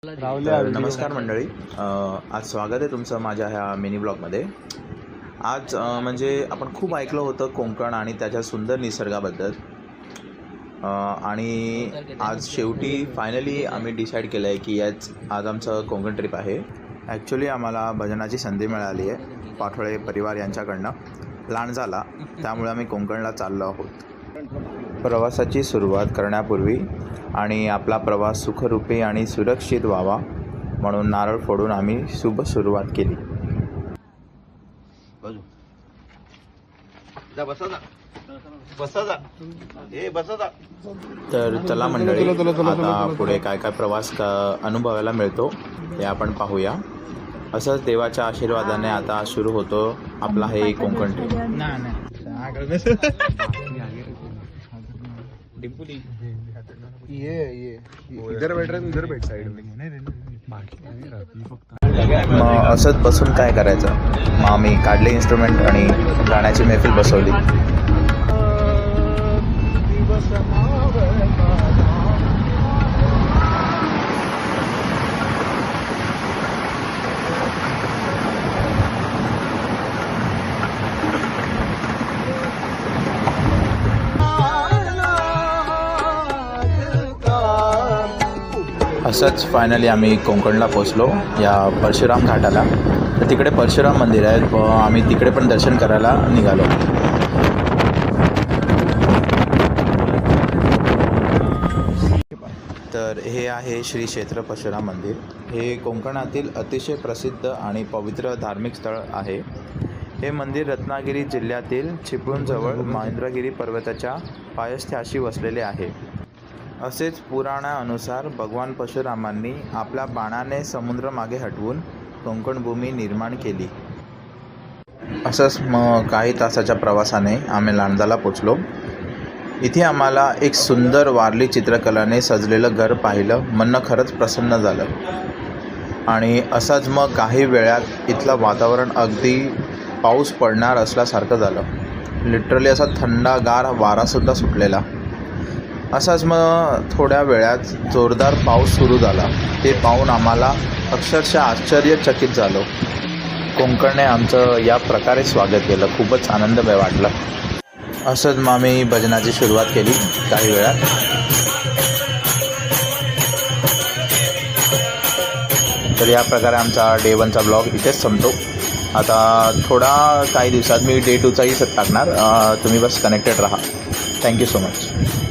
तर नमस्कार मंडळी, आज स्वागत आहे तुमचं माझ्या ह्या मिनी ब्लॉगमध्ये. आज म्हणजे आपण खूप ऐकलं होतं कोकण आणि त्याच्या सुंदर निसर्गाबद्दल, आणि आज शेवटी फायनली आम्ही डिसाईड केलं आहे की आज आमचं कोकण ट्रिप आहे. ॲक्च्युली आम्हाला भजनाची संधी मिळाली आहे पाठोळे परिवार यांच्याकडनं लांडजाला, त्यामुळे आम्ही कोकणला चाललो आहोत. प्रवासाची सुरुवात करण्यापूर्वी आणि आपला प्रवास सुखरूपी आणि सुरक्षित व्हावा म्हणून नारळ फोडून आम्ही शुभ सुरुवात केली. तर चला मंडळी, आता पुढे काय काय प्रवास अनुभवायला मिळतो हे आपण पाहूया. असंच देवाच्या आशीर्वादाने आता सुरू होतो आपला हे कोकण ट्रिप. इधर बैठ रहे इधर बैठ साइड में. मग असंच बसून काय करायचं, मग आम्ही काढले इन्स्ट्रुमेंट आणि गाण्याची मैफिल बसवली. असंच फायनली आम्ही कोकणला पोचलो या परशुराम घाटाला. तर तिकडे परशुराम मंदिर आहे, आम्ही तिकडे पण दर्शन करायला निघालो. तर हे आहे श्री क्षेत्र परशुराम मंदिर. हे कोकणातील अतिशय प्रसिद्ध आणि पवित्र धार्मिक स्थळ आहे. हे मंदिर रत्नागिरी जिल्ह्यातील चिपळूणजवळ महेंद्रगिरी पर्वताच्या पायथ्याशी वसलेले आहे. असेच पुराणानुसार भगवान परशुरामांनी आपल्या बाणाने समुद्र मागे हटवून कोकणभूमी निर्माण केली. असंच मग काही तासाच्या प्रवासाने आम्ही लांडजाला पोचलो. इथे आम्हाला एक सुंदर वारली चित्रकलाने सजलेलं घर पाहिलं. मन खरंच प्रसन्न झालं. आणि असाच मग काही वेळात इथलं वातावरण अगदी पाऊस पडणार असल्यासारखं झालं. लिटरली असा थंडगार वारासुद्धा सुटलेला. असाच मग थोड्या वेळात जोरदार पाऊस सुरू झाला. ते पाहून आम्हाला अक्षरशः आश्चर्यचकित झालो. कोकणने आमचं या प्रकारे स्वागत केलं. खूपच आनंद वाटला. असंच मग आम्ही भजनाची सुरुवात केली काही वेळात. तर या प्रकारे आमचा डे 1चा ब्लॉग इथेच संपतो. आता काही दिवसात मी डे 2चाही टाकणार. तुम्ही बस कनेक्टेड राहा. Thank you so much.